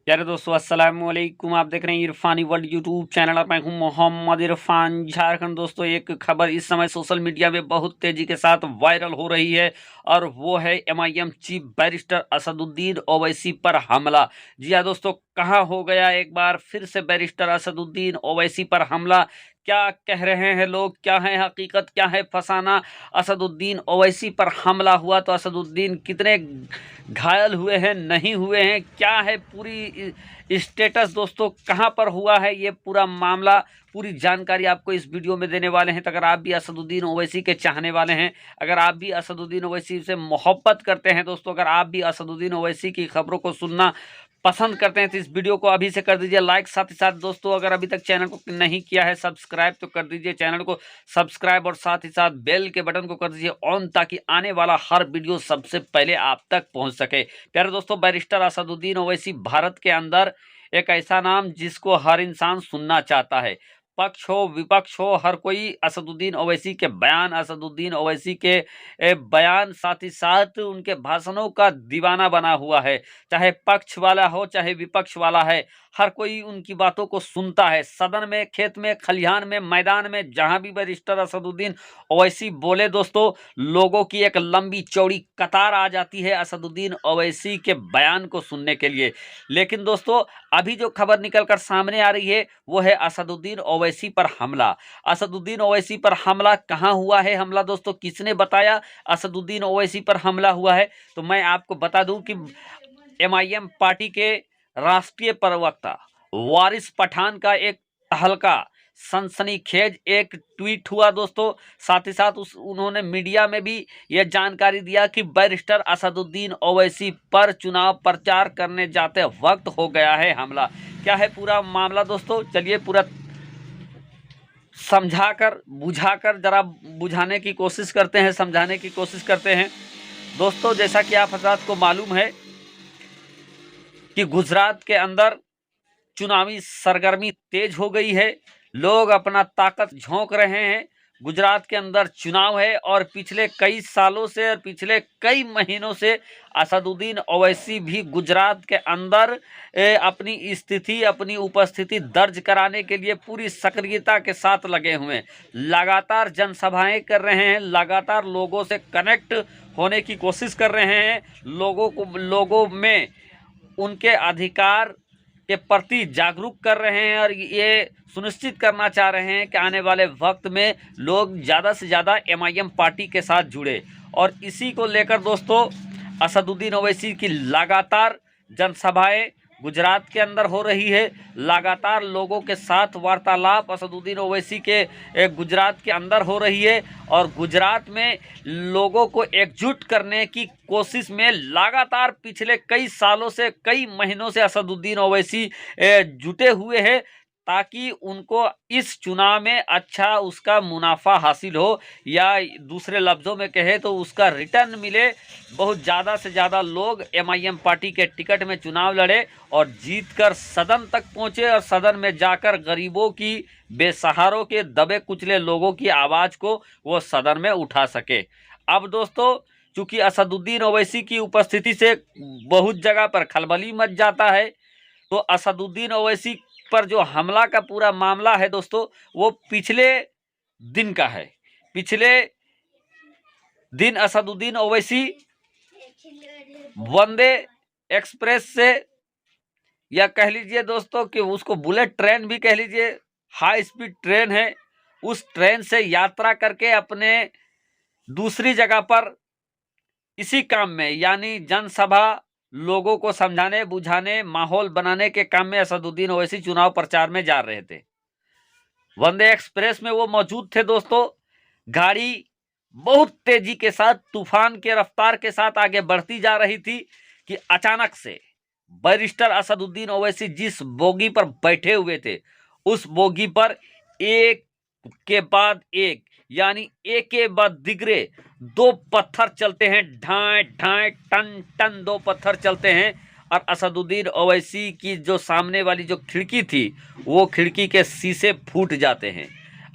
प्यारे दोस्तों अस्सलाम वालेकुम। आप देख रहे हैं इरफानी वर्ल्ड यूट्यूब चैनल। मैं हूं मोहम्मद इरफान झारखंड। दोस्तों एक खबर इस समय सोशल मीडिया में बहुत तेजी के साथ वायरल हो रही है और वो है MIM chief barrister Asaduddin Owaisi पर हमला। जी हाँ दोस्तों, कहाँ हो गया एक बार फिर से बैरिस्टर असदुद्दीन ओवैसी पर हमला। क्या कह रहे हैं लोग, क्या है हकीकत, क्या है फसाना। असदुद्दीन ओवैसी पर हमला हुआ तो असदुद्दीन कितने घायल हुए हैं, नहीं हुए हैं, क्या है पूरी स्टेटस दोस्तों, कहां पर हुआ है ये पूरा मामला, पूरी जानकारी आपको इस वीडियो में देने वाले हैं। तो अगर आप भी असदुद्दीन ओवैसी के चाहने वाले हैं, अगर आप भी असदुद्दीन ओवैसी से मोहब्बत करते हैं दोस्तों, अगर आप भी असदुद्दीन ओवैसी की खबरों को सुनना पसंद करते हैं तो इस वीडियो को अभी से कर दीजिए लाइक। साथ ही साथ दोस्तों अगर अभी तक चैनल को नहीं किया है सब्सक्राइब तो कर दीजिए चैनल को सब्सक्राइब, और साथ ही साथ बेल के बटन को कर दीजिए ऑन, ताकि आने वाला हर वीडियो सबसे पहले आप तक पहुंच सके। प्यारे दोस्तों, बैरिस्टर असदुद्दीन ओवैसी भारत के अंदर एक ऐसा नाम जिसको हर इंसान सुनना चाहता है। पक्ष हो विपक्ष हो, हर कोई असदुद्दीन ओवैसी के बयान, असदुद्दीन ओवैसी के बयान, साथ ही साथ उनके भाषणों का दीवाना बना हुआ है। चाहे पक्ष वाला हो चाहे विपक्ष वाला है, हर कोई उनकी बातों को सुनता है। सदन में, खेत में, खलिहान में, मैदान में, जहां भी बैरिस्टर असदुद्दीन ओवैसी बोले दोस्तों, लोगों की एक लंबी चौड़ी कतार आ जाती है असदुद्दीन ओवैसी के बयान को सुनने के लिए। लेकिन दोस्तों अभी जो खबर निकलकर सामने आ रही है वो है असदुद्दीन ओवैसी पर हमला। असदुद्दीन ओवैसी पर हमला कहां हुआ है हमला दोस्तों, किसने बताया असदुद्दीन ओवैसी पर हमला हुआ है? तो मैं आपको बता दूं कि एमआईएम पार्टी के राष्ट्रीय प्रवक्ता वारिस पठान का एक तहलका सनसनीखेज एक ट्वीट हुआ दोस्तों। साथ ही साथ उन्होंने मीडिया में भी यह जानकारी दिया कि बैरिस्टर असदुद्दीन ओवैसी पर चुनाव प्रचार करने जाते वक्त हो गया है हमला। क्या है पूरा मामला दोस्तों, चलिए पूरा समझाकर बुझाकर जरा बुझाने की कोशिश करते हैं, समझाने की कोशिश करते हैं। दोस्तों जैसा कि आप हजरात को मालूम है कि गुजरात के अंदर चुनावी सरगर्मी तेज हो गई है, लोग अपना ताकत झोंक रहे हैं। गुजरात के अंदर चुनाव है और पिछले कई सालों से और पिछले कई महीनों से असदुद्दीन ओवैसी भी गुजरात के अंदर अपनी स्थिति, अपनी उपस्थिति दर्ज कराने के लिए पूरी सक्रियता के साथ लगे हुए हैं। लगातार जनसभाएं कर रहे हैं, लगातार लोगों से कनेक्ट होने की कोशिश कर रहे हैं, लोगों में उनके अधिकार के प्रति जागरूक कर रहे हैं और ये सुनिश्चित करना चाह रहे हैं कि आने वाले वक्त में लोग ज़्यादा से ज़्यादा एमआईएम पार्टी के साथ जुड़े। और इसी को लेकर दोस्तों असदुद्दीन ओवैसी की लगातार जनसभाएं गुजरात के अंदर हो रही है, लगातार लोगों के साथ वार्तालाप असदुद्दीन ओवैसी के गुजरात के अंदर हो रही है और गुजरात में लोगों को एकजुट करने की कोशिश में लगातार पिछले कई सालों से, कई महीनों से असदुद्दीन ओवैसी जुटे हुए हैं, ताकि उनको इस चुनाव में अच्छा उसका मुनाफा हासिल हो, या दूसरे लफ्ज़ों में कहे तो उसका रिटर्न मिले। बहुत ज़्यादा से ज़्यादा लोग एमआईएम पार्टी के टिकट में चुनाव लड़े और जीतकर सदन तक पहुंचे और सदन में जाकर गरीबों की, बेसहारों के, दबे कुचले लोगों की आवाज़ को वो सदन में उठा सके। अब दोस्तों चूँकि असदुद्दीन ओवैसी की उपस्थिति से बहुत जगह पर खलबली मच जाता है, तो असदुद्दीन ओवैसी पर जो हमला का पूरा मामला है दोस्तों वो पिछले दिन का है। पिछले दिन असदुद्दीन ओवैसी वंदे एक्सप्रेस से, या कह लीजिए दोस्तों कि उसको बुलेट ट्रेन भी कह लीजिए, हाई स्पीड ट्रेन है, उस ट्रेन से यात्रा करके अपने दूसरी जगह पर इसी काम में, यानी जनसभा, लोगों को समझाने बुझाने, माहौल बनाने के काम में असदुद्दीन ओवैसी चुनाव प्रचार में जा रहे थे। वंदे एक्सप्रेस में वो मौजूद थे दोस्तों। गाड़ी बहुत तेजी के साथ, तूफान के रफ्तार के साथ आगे बढ़ती जा रही थी कि अचानक से बैरिस्टर असदुद्दीन ओवैसी जिस बोगी पर बैठे हुए थे उस बोगी पर एक के बाद एक, यानी एक के बाद दिगरे दो पत्थर चलते हैं, ढाए ढाए टन टन दो पत्थर चलते हैं और असदुद्दीन ओवैसी की जो सामने वाली जो खिड़की थी वो खिड़की के शीशे फूट जाते हैं।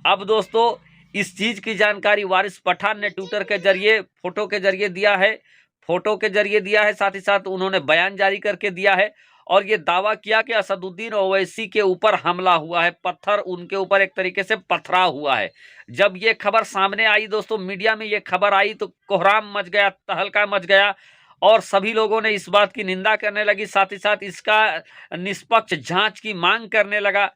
अब दोस्तों इस चीज़ की जानकारी वारिस पठान ने ट्विटर के जरिए, फोटो के जरिए दिया है, साथ ही साथ उन्होंने बयान जारी करके दिया है। और ये दावा किया कि असदुद्दीन ओवैसी के ऊपर हमला हुआ है, पत्थर उनके ऊपर एक तरीके से पथरा हुआ है। जब ये खबर सामने आई दोस्तों, मीडिया में ये खबर आई तो कोहराम मच गया, तहलका मच गया और सभी लोगों ने इस बात की निंदा करने लगी, साथ ही साथ इसका निष्पक्ष जांच की मांग करने लगा।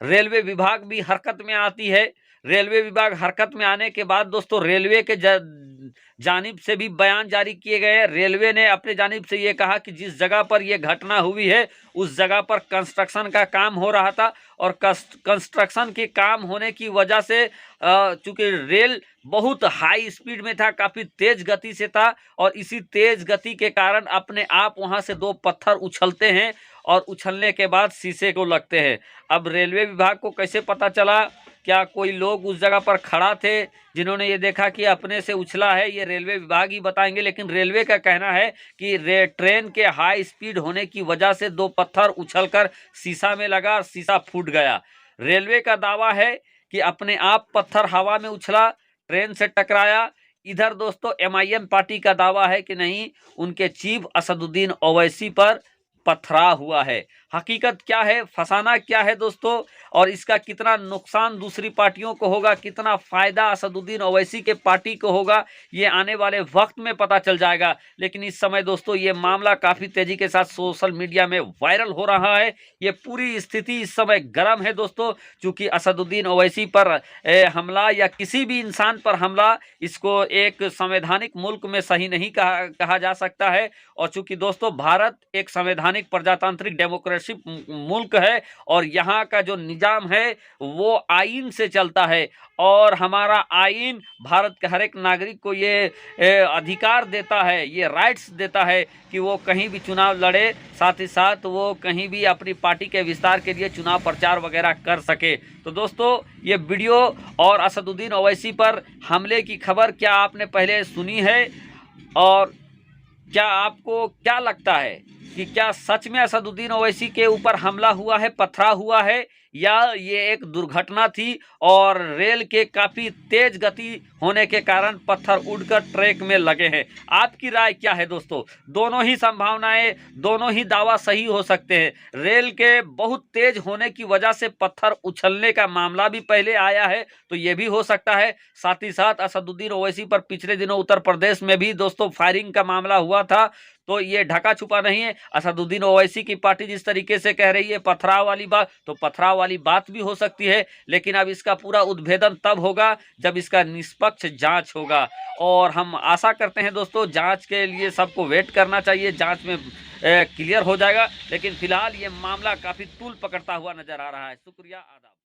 रेलवे विभाग भी हरकत में आती है। रेलवे विभाग हरकत में आने के बाद दोस्तों रेलवे के जानिब से भी बयान जारी किए गए हैं। रेलवे ने अपने जानिब से ये कहा कि जिस जगह पर यह घटना हुई है उस जगह पर कंस्ट्रक्शन का काम हो रहा था और कंस्ट्रक्शन के काम होने की वजह से चूंकि रेल बहुत हाई स्पीड में था, काफ़ी तेज गति से था और इसी तेज गति के कारण अपने आप वहां से दो पत्थर उछलते हैं और उछलने के बाद शीशे को लगते हैं। अब रेलवे विभाग को कैसे पता चला? क्या कोई लोग उस जगह पर खड़ा थे जिन्होंने ये देखा कि अपने से उछला है? ये रेलवे विभाग ही बताएंगे, लेकिन रेलवे का कहना है कि ट्रेन के हाई स्पीड होने की वजह से दो पत्थर उछलकर शीशा में लगा और शीशा फूट गया। रेलवे का दावा है कि अपने आप पत्थर हवा में उछला, ट्रेन से टकराया। इधर दोस्तों MIM पार्टी का दावा है कि नहीं, उनके चीफ असदुद्दीन ओवैसी पर पथरा हुआ है। हकीकत क्या है, फसाना क्या है दोस्तों, और इसका कितना नुकसान दूसरी पार्टियों को होगा, कितना फायदा असदुद्दीन ओवैसी के पार्टी को होगा, ये आने वाले वक्त में पता चल जाएगा। लेकिन इस समय दोस्तों ये मामला काफ़ी तेजी के साथ सोशल मीडिया में वायरल हो रहा है। ये पूरी स्थिति इस समय गर्म है दोस्तों, चूँकि असदुद्दीन ओवैसी पर हमला या किसी भी इंसान पर हमला, इसको एक संवैधानिक मुल्क में सही नहीं कहा जा सकता है। और चूँकि दोस्तों भारत एक संवैधानिक प्रजातांत्रिक डेमोक्रेसी मुल्क है और यहाँ का जो निजाम है वो आइन से चलता है और हमारा आइन भारत के हर एक नागरिक को ये अधिकार देता है, ये राइट्स देता है कि वो कहीं भी चुनाव लड़े, साथ ही साथ वो कहीं भी अपनी पार्टी के विस्तार के लिए चुनाव प्रचार वगैरह कर सके। तो दोस्तों ये वीडियो और असदुद्दीन ओवैसी पर हमले की खबर क्या आपने पहले सुनी है, और क्या आपको क्या लगता है कि क्या सच में असदुद्दीन ओवैसी के ऊपर हमला हुआ है, पथरा हुआ है, या ये एक दुर्घटना थी और रेल के काफ़ी तेज गति होने के कारण पत्थर उड़कर ट्रैक में लगे हैं? आपकी राय क्या है दोस्तों? दोनों ही संभावनाएं, दोनों ही दावा सही हो सकते हैं। रेल के बहुत तेज होने की वजह से पत्थर उछलने का मामला भी पहले आया है, तो ये भी हो सकता है। साथ ही साथ असदुद्दीन ओवैसी पर पिछले दिनों उत्तर प्रदेश में भी दोस्तों फायरिंग का मामला हुआ था, तो ये ढका छुपा नहीं है। असदुद्दीन ओवैसी की पार्टी जिस तरीके से कह रही है पथराव वाली बात, तो पथराव वाली बात भी हो सकती है, लेकिन अब इसका पूरा उद्भेदन तब होगा जब इसका निष्पक्ष जांच होगा। और हम आशा करते हैं दोस्तों जांच के लिए सबको वेट करना चाहिए, जांच में क्लियर हो जाएगा। लेकिन फिलहाल ये मामला काफ़ी तूल पकड़ता हुआ नजर आ रहा है। शुक्रिया, आदाब।